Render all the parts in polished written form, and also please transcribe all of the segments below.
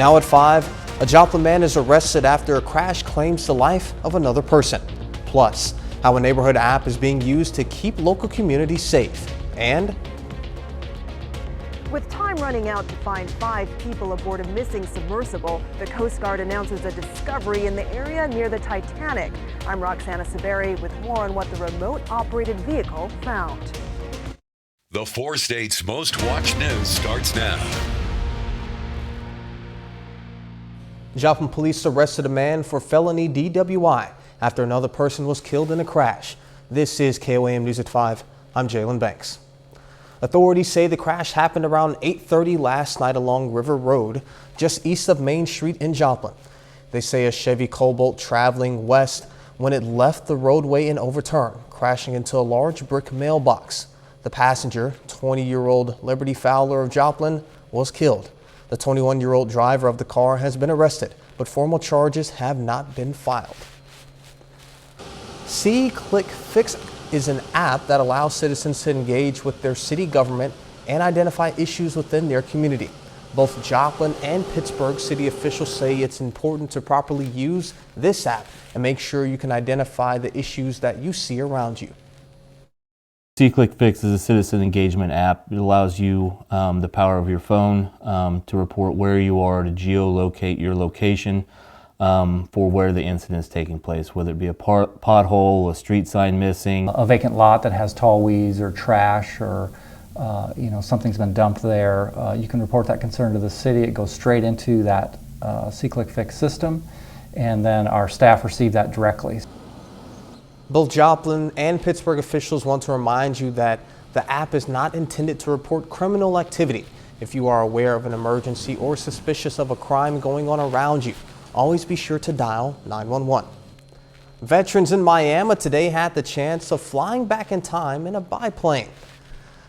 Now at 5, a Joplin man is arrested after a crash claims the life of another person. Plus, how a neighborhood app is being used to keep local communities safe. And with time running out to find 5 people aboard a missing submersible, the Coast Guard announces a discovery in the area near the Titanic. I'm Roxana Saberi with more on what the remote-operated vehicle found. The 4 states' most watched news starts now. Joplin police arrested a man for felony DWI after another person was killed in a crash. This is KOAM News at 5. I'm Jalen Banks. Authorities say the crash happened around 8:30 last night along River Road, just east of Main Street in Joplin. They say a Chevy Cobalt traveling west when it left the roadway and overturned, crashing into a large brick mailbox. The passenger, 20-year-old Liberty Fowler of Joplin, was killed. The 21-year-old driver of the car has been arrested, but formal charges have not been filed. See Click Fix is an app that allows citizens to engage with their city government and identify issues within their community. Both Joplin and Pittsburgh city officials say it's important to properly use this app and make sure you can identify the issues that you see around you. Click Fix is a citizen engagement app. It allows you the power of your phone to report where you are, to geolocate your location for where the incident is taking place, whether it be a pothole, a street sign missing, a vacant lot that has tall weeds or trash, or something's been dumped there. You can report that concern to the city. It goes straight into that Click Fix system, and then our staff receive that directly. Both Joplin and Pittsburgh officials want to remind you that the app is not intended to report criminal activity. If you are aware of an emergency or suspicious of a crime going on around you, always be sure to dial 911. Veterans in Miami today had the chance of flying back in time in a biplane.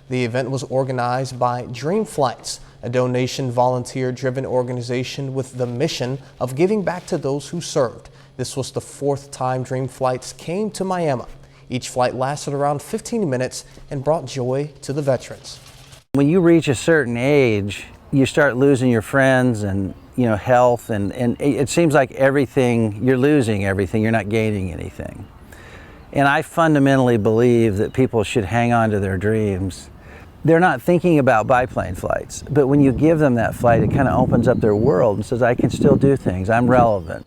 The event was organized by Dream Flights, a donation volunteer-driven organization with the mission of giving back to those who served. This was the 4th time Dream Flights came to Miami. Each flight lasted around 15 minutes and brought joy to the veterans. When you reach a certain age, you start losing your friends and health, and it seems like you're losing everything, you're not gaining anything. And I fundamentally believe that people should hang on to their dreams. They're not thinking about biplane flights, but when you give them that flight, it kind of opens up their world and says, I can still do things, I'm relevant.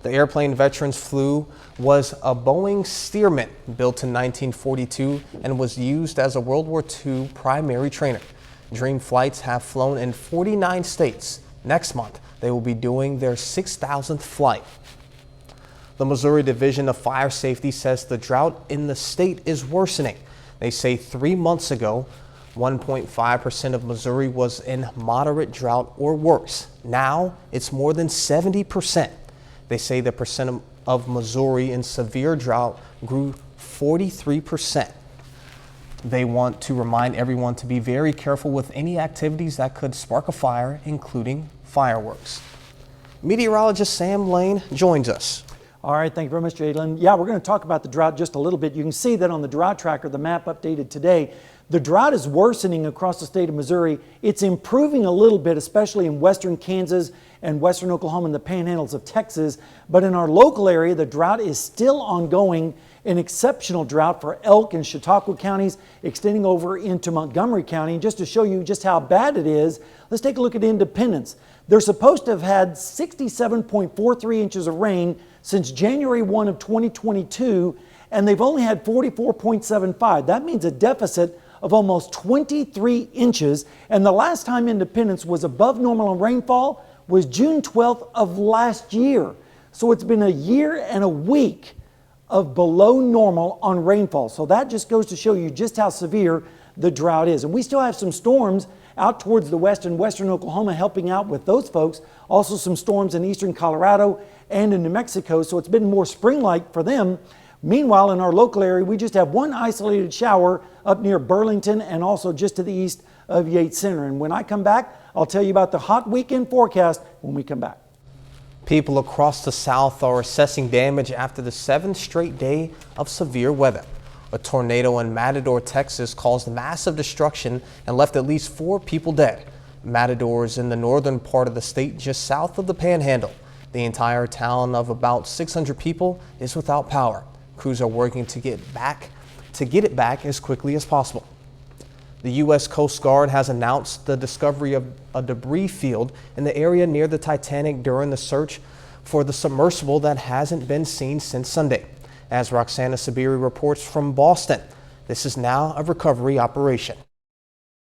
The airplane veterans flew was a Boeing Stearman built in 1942 and was used as a World War II primary trainer. Dream Flights have flown in 49 states. Next month, they will be doing their 6,000th flight. The Missouri Division of Fire Safety says the drought in the state is worsening. They say 3 months ago, 1.5% of Missouri was in moderate drought or worse. Now it's more than 70%. They say the percent of Missouri in severe drought grew 43%. They want to remind everyone to be very careful with any activities that could spark a fire, including fireworks. Meteorologist Sam Lane joins us. All right, thank you very much, Jalen. Yeah, we're going to talk about the drought just a little bit. You can see that on the drought tracker, the map updated today. The drought is worsening across the state of Missouri. It's improving a little bit, especially in western Kansas and western Oklahoma and the panhandles of Texas. But in our local area, the drought is still ongoing, an exceptional drought for Elk and Chautauqua counties, extending over into Montgomery County. And just to show you just how bad it is, let's take a look at Independence. They're supposed to have had 67.43 inches of rain since January 1 of 2022, and they've only had 44.75. That means a deficit of almost 23 inches. And the last time Independence was above normal in rainfall was June 12th of last year. So it's been a year and a week of below normal on rainfall. So that just goes to show you just how severe the drought is. And we still have some storms out towards the west and western Oklahoma helping out with those folks. Also some storms in eastern Colorado and in New Mexico. So it's been more spring-like for them. Meanwhile, in our local area, we just have one isolated shower up near Burlington and also just to the east of Yates Center. And when I come back, I'll tell you about the hot weekend forecast when we come back. People across the South are assessing damage after the 7th straight day of severe weather. A tornado in Matador, Texas caused massive destruction and left at least 4 people dead. Matador is in the northern part of the state, just south of the Panhandle. The entire town of about 600 people is without power. Crews are working to get it back as quickly as possible. The U.S. Coast Guard has announced the discovery of a debris field in the area near the Titanic during the search for the submersible that hasn't been seen since Sunday. As Roxana Sabiri reports from Boston, this is now a recovery operation.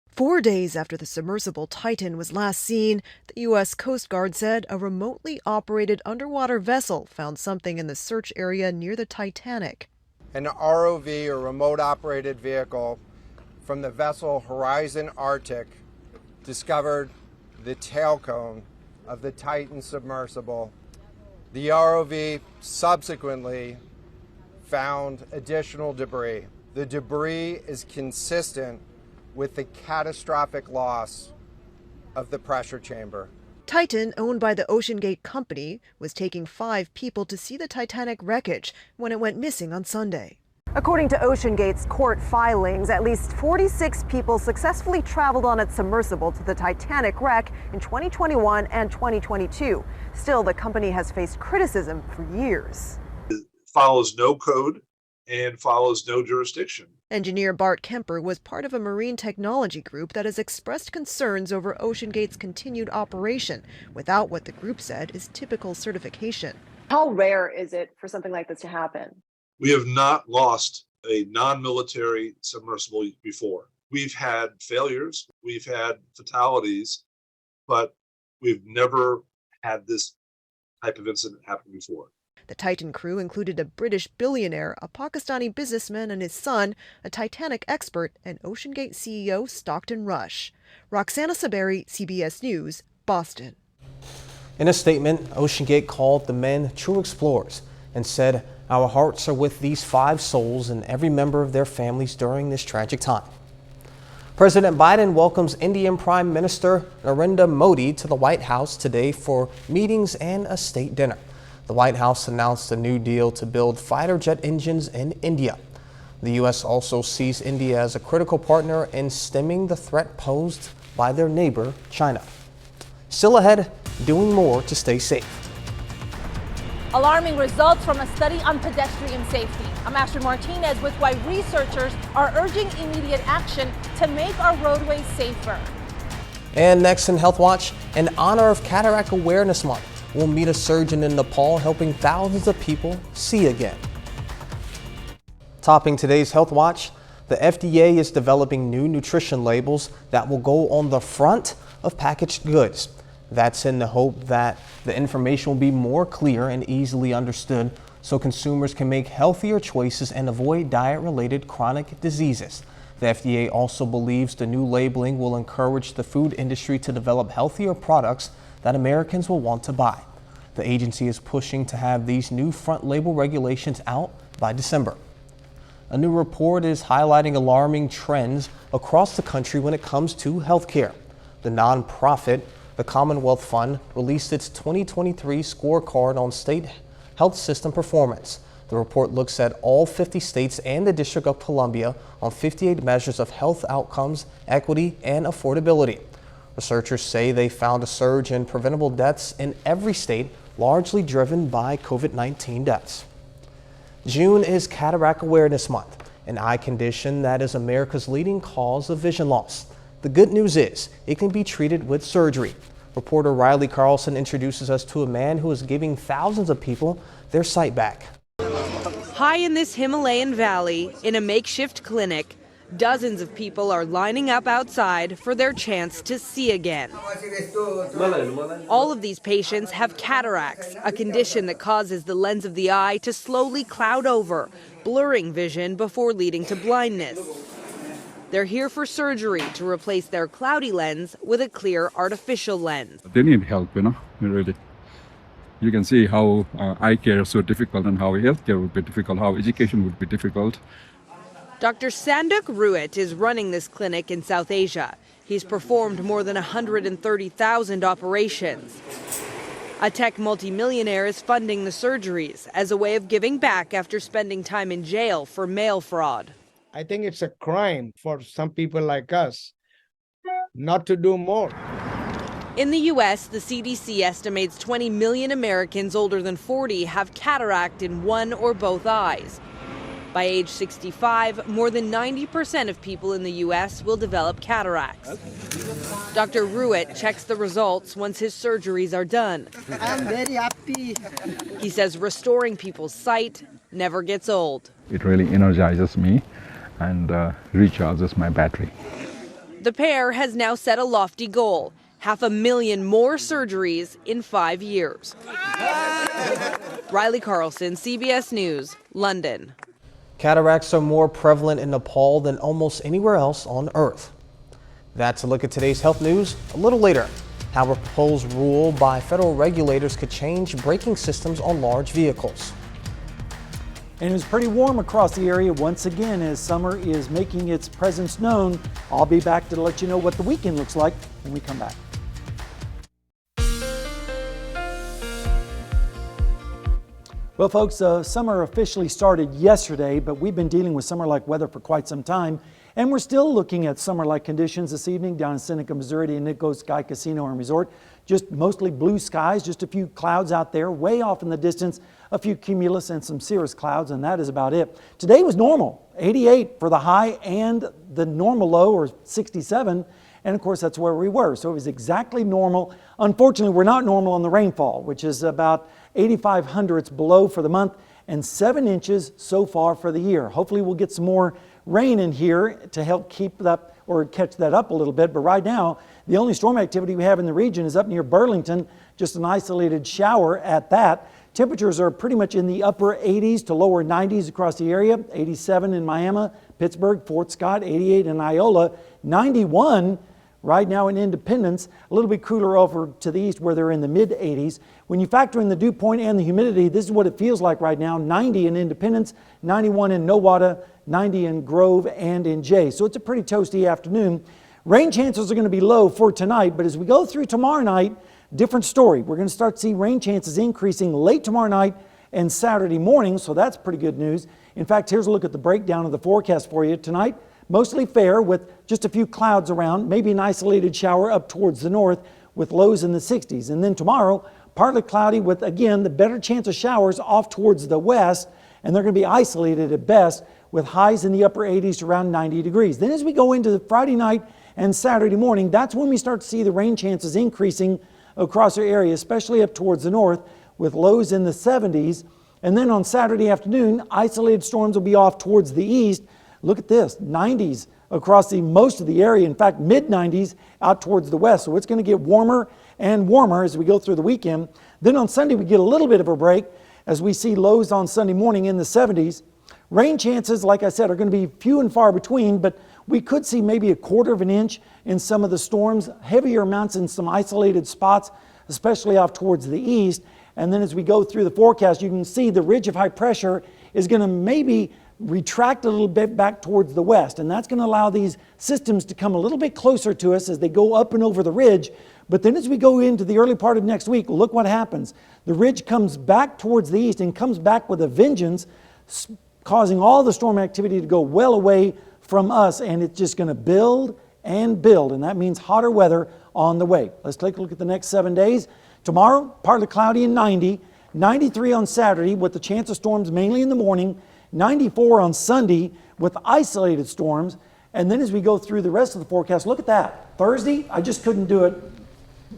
4 days after the submersible Titan was last seen, the U.S. Coast Guard said a remotely operated underwater vessel found something in the search area near the Titanic. An ROV, or remote operated vehicle, from the vessel Horizon Arctic discovered the tail cone of the Titan submersible. The ROV subsequently found additional debris. The debris is consistent with the catastrophic loss of the pressure chamber. Titan, owned by the OceanGate Company, was taking 5 people to see the Titanic wreckage when it went missing on Sunday. According to OceanGate's court filings, at least 46 people successfully traveled on its submersible to the Titanic wreck in 2021 and 2022. Still, the company has faced criticism for years. It follows no code and follows no jurisdiction. Engineer Bart Kemper was part of a marine technology group that has expressed concerns over OceanGate's continued operation without what the group said is typical certification. How rare is it for something like this to happen? We have not lost a non-military submersible before. We've had failures, we've had fatalities, but we've never had this type of incident happen before. The Titan crew included a British billionaire, a Pakistani businessman and his son, a Titanic expert, and OceanGate CEO Stockton Rush. Roxana Saberi, CBS News, Boston. In a statement, OceanGate called the men true explorers and said, "Our hearts are with these 5 souls and every member of their families during this tragic time." President Biden welcomes Indian Prime Minister Narendra Modi to the White House today for meetings and a state dinner. The White House announced a new deal to build fighter jet engines in India. The U.S. also sees India as a critical partner in stemming the threat posed by their neighbor, China. Still ahead, doing more to stay safe. Alarming results from a study on pedestrian safety. I'm Astrid Martinez with why researchers are urging immediate action to make our roadways safer. And next in Health Watch, in honor of Cataract Awareness Month, we'll meet a surgeon in Nepal helping thousands of people see again. Topping today's Health Watch, the FDA is developing new nutrition labels that will go on the front of packaged goods. That's in the hope that the information will be more clear and easily understood so consumers can make healthier choices and avoid diet-related chronic diseases. The FDA also believes the new labeling will encourage the food industry to develop healthier products that Americans will want to buy. The agency is pushing to have these new front label regulations out by December. A new report is highlighting alarming trends across the country when it comes to healthcare. The nonprofit, the Commonwealth Fund, released its 2023 scorecard on state health system performance. The report looks at all 50 states and the District of Columbia on 58 measures of health outcomes, equity, and affordability. Researchers say they found a surge in preventable deaths in every state, largely driven by COVID-19 deaths. June is Cataract Awareness Month, an eye condition that is America's leading cause of vision loss. The good news is it can be treated with surgery. Reporter Riley Carlson introduces us to a man who is giving thousands of people their sight back. High in this Himalayan valley, in a makeshift clinic, dozens of people are lining up outside for their chance to see again. All of these patients have cataracts, a condition that causes the lens of the eye to slowly cloud over, blurring vision before leading to blindness. They're here for surgery to replace their cloudy lens with a clear artificial lens. They need help, really. You can see how eye care is so difficult and how healthcare would be difficult, how education would be difficult. Dr. Sanduk Ruit is running this clinic in South Asia. He's performed more than 130,000 operations. A tech multimillionaire is funding the surgeries as a way of giving back after spending time in jail for mail fraud. I think it's a crime for some people like us not to do more. In the U.S., the CDC estimates 20 million Americans older than 40 have cataract in one or both eyes. By age 65, more than 90% of people in the U.S. will develop cataracts. Dr. Ruitt checks the results once his surgeries are done. I'm very happy. He says restoring people's sight never gets old. It really energizes me and recharges my battery. The pair has now set a lofty goal: 500,000 more surgeries in 5 years. Riley Carlson, CBS News, London. Cataracts are more prevalent in Nepal than almost anywhere else on Earth. That's a look at today's health news. A little later, how a proposed rule by federal regulators could change braking systems on large vehicles. And it's pretty warm across the area once again as summer is making its presence known. I'll be back to let you know what the weekend looks like when we come back. Well, folks, summer officially started yesterday, but we've been dealing with summer-like weather for quite some time, and we're still looking at summer-like conditions this evening down in Seneca, Missouri, the Indigo Sky Casino and Resort. Just mostly blue skies, just a few clouds out there, way off in the distance, a few cumulus and some cirrus clouds, and that is about it. Today was normal, 88 for the high and the normal low, or 67, and of course that's where we were, so it was exactly normal. Unfortunately, we're not normal on the rainfall, which is about 85 hundredths below for the month and 7 inches so far for the year. Hopefully we'll get some more rain in here to help keep that or catch that up a little bit. But right now, the only storm activity we have in the region is up near Burlington, just an isolated shower at that. Temperatures are pretty much in the upper 80s to lower 90s across the area. 87 in Miami, Pittsburgh, Fort Scott, 88 in Iola, 91 right now in Independence, a little bit cooler over to the east where they're in the mid 80s. When you factor in the dew point and the humidity, this is what it feels like right now. 90 in Independence, 91 in Nowata, 90 in Grove and in Jay. So it's a pretty toasty afternoon. Rain chances are going to be low for tonight, but as we go through tomorrow night, different story. We're going to start to see rain chances increasing late tomorrow night and Saturday morning, so that's pretty good news. In fact, here's a look at the breakdown of the forecast for you tonight. Mostly fair with just a few clouds around, maybe an isolated shower up towards the north with lows in the 60s. And then tomorrow, partly cloudy with, again, the better chance of showers off towards the west, and they're going to be isolated at best with highs in the upper 80s to around 90 degrees. Then as we go into Friday night and Saturday morning, that's when we start to see the rain chances increasing across our area, especially up towards the north with lows in the 70s. And then on Saturday afternoon, isolated storms will be off towards the east. Look at this, 90s across most of the area. In fact, mid-90s out towards the west. So it's going to get warmer and warmer as we go through the weekend. Then on Sunday, we get a little bit of a break as we see lows on Sunday morning in the 70s. Rain chances, like I said, are going to be few and far between, but we could see maybe 1/4 of an inch in some of the storms, heavier amounts in some isolated spots, especially off towards the east. And then as we go through the forecast, you can see the ridge of high pressure is going to maybe retract a little bit back towards the west, and that's going to allow these systems to come a little bit closer to us as they go up and over the ridge. But then as we go into the early part of next week, look what happens. The ridge comes back towards the east and comes back with a vengeance, causing all the storm activity to go well away from us, and it's just going to build and build, and that means hotter weather on the way. Let's take a look at the next 7 days. Tomorrow, partly cloudy and 90, 93 on Saturday with the chance of storms mainly in the morning, 94 on Sunday with isolated storms. And then as we go through the rest of the forecast, look at that. Thursday, I just couldn't do it.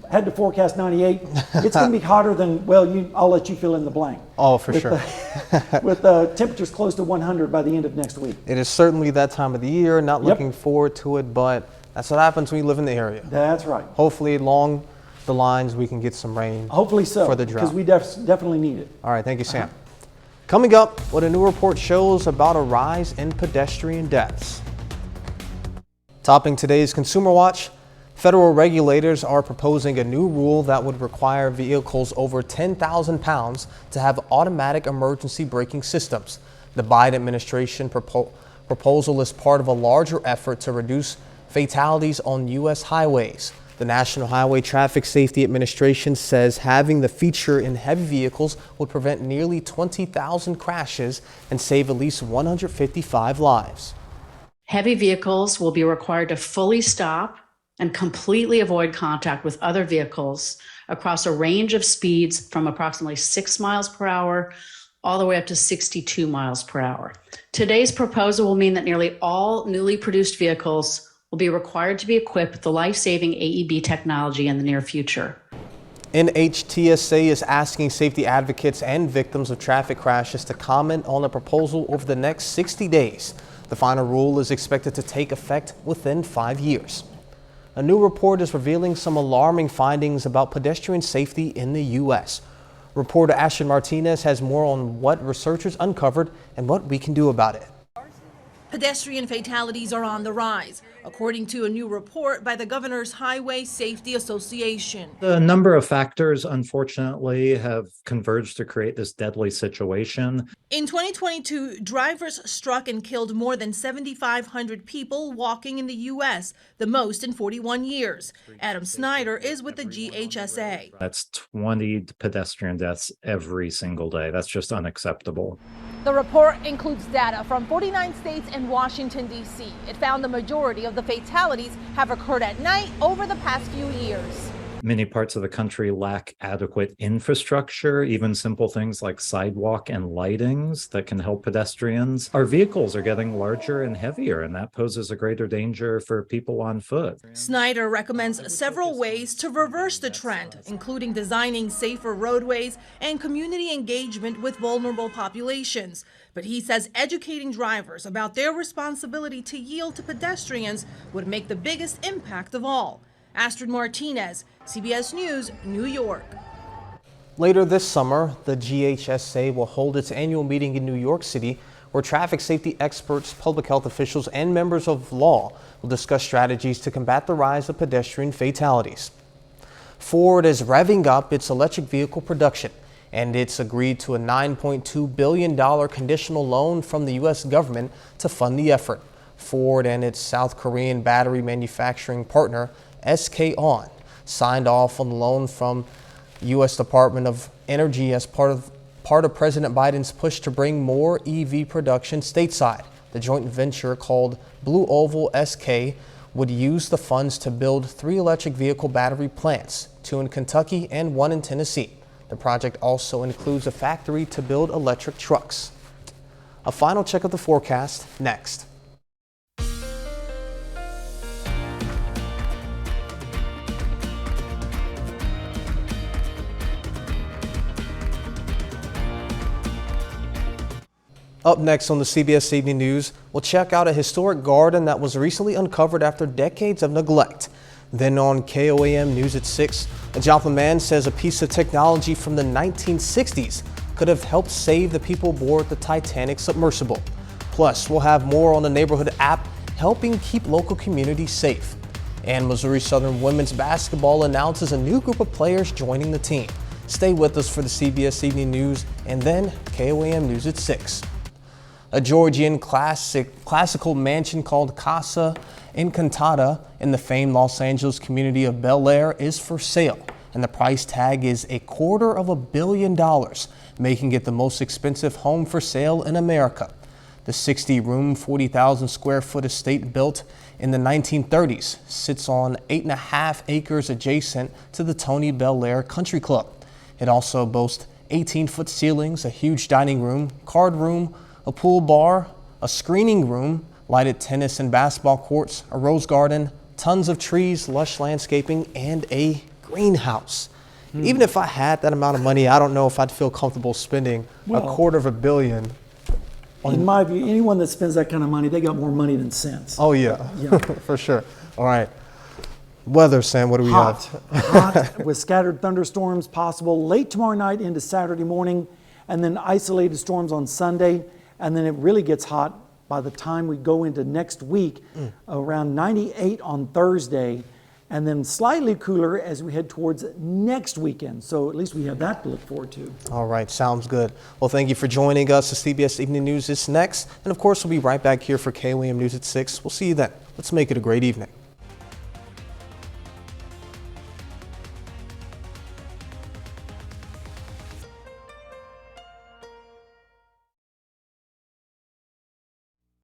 Had to forecast 98. It's going to be hotter than, well, I'll let you fill in the blank. Oh, for sure. With temperatures close to 100 by the end of next week. It is certainly that time of the year. Not looking forward to it, but that's what happens when you live in the area. That's right. Hopefully along the lines we can get some rain. Hopefully so. For the drought. Because we definitely need it. All right, thank you, Sam. Coming up, what a new report shows about a rise in pedestrian deaths. Topping today's Consumer Watch, federal regulators are proposing a new rule that would require vehicles over 10,000 pounds to have automatic emergency braking systems. The Biden administration proposal is part of a larger effort to reduce fatalities on U.S. highways. The National Highway Traffic Safety Administration says having the feature in heavy vehicles would prevent nearly 20,000 crashes and save at least 155 lives. Heavy vehicles will be required to fully stop and completely avoid contact with other vehicles across a range of speeds from approximately 6 miles per hour all the way up to 62 miles per hour. Today's proposal will mean that nearly all newly produced vehicles will be required to be equipped with the life-saving AEB technology in the near future. NHTSA is asking safety advocates and victims of traffic crashes to comment on the proposal over the next 60 days. The final rule is expected to take effect within 5 years. A new report is revealing some alarming findings about pedestrian safety in the U.S. Reporter Ashton Martinez has more on what researchers uncovered and what we can do about it. Pedestrian fatalities are on the rise, according to a new report by the Governor's Highway Safety Association. A number of factors, unfortunately, have converged to create this deadly situation. In 2022, drivers struck and killed more than 7,500 people walking in the U.S., the most in 41 years. Adam Snyder is with the GHSA. That's 20 pedestrian deaths every single day. That's just unacceptable. The report includes data from 49 states and Washington, D.C. It found the majority of the fatalities have occurred at night over the past few years. Many parts of the country lack adequate infrastructure, even simple things like sidewalk and lightings that can help pedestrians. Our vehicles are getting larger and heavier, and that poses a greater danger for people on foot. Snyder recommends several ways to reverse the trend, including designing safer roadways and community engagement with vulnerable populations. But he says educating drivers about their responsibility to yield to pedestrians would make the biggest impact of all. Astrid Martinez, CBS News, New York. Later this summer, the GHSA will hold its annual meeting in New York City, where traffic safety experts, public health officials, and members of law will discuss strategies to combat the rise of pedestrian fatalities. Ford is revving up its electric vehicle production, and it's agreed to a $9.2 billion conditional loan from the U.S. government to fund the effort. Ford and its South Korean battery manufacturing partner, KOAM, signed off on the loan from U.S. Department of Energy as part of President Biden's push to bring more EV production stateside. The joint venture, called Blue Oval SK, would use the funds to build 3 electric vehicle battery plants, 2 in Kentucky and 1 in Tennessee. The project also includes a factory to build electric trucks. A final check of the forecast next. Up next on the CBS Evening News, we'll check out a historic garden that was recently uncovered after decades of neglect. Then on KOAM News at 6, a Joplin man says a piece of technology from the 1960s could have helped save the people aboard the Titanic submersible. Plus, we'll have more on the neighborhood app helping keep local communities safe. And Missouri Southern women's basketball announces a new group of players joining the team. Stay with us for the CBS Evening News and then KOAM News at 6. A Georgian classical mansion called Casa Encantada in the famed Los Angeles community of Bel Air is for sale, and the price tag is $250 million, making it the most expensive home for sale in America. The 60-room, 40,000 square foot estate built in the 1930s sits on 8.5 acres adjacent to the Tony Bel Air Country Club. It also boasts 18-foot ceilings, a huge dining room, card room, a pool bar, a screening room, lighted tennis and basketball courts, a rose garden, tons of trees, lush landscaping, and a greenhouse. Even if I had that amount of money, I don't know if I'd feel comfortable spending $250 million. In my view, anyone that spends that kind of money, they got more money than sense. Oh yeah, for sure. All right. Weather, Sam, what do we have? Hot with scattered thunderstorms possible late tomorrow night into Saturday morning, and then isolated storms on Sunday. And then it really gets hot by the time we go into next week, around 98 on Thursday, and then slightly cooler as we head towards next weekend. So at least we have that to look forward to. All right, sounds good. Well, thank you for joining us. The CBS Evening News is next. And of course, we'll be right back here for KOAM News at 6. We'll see you then. Let's make it a great evening.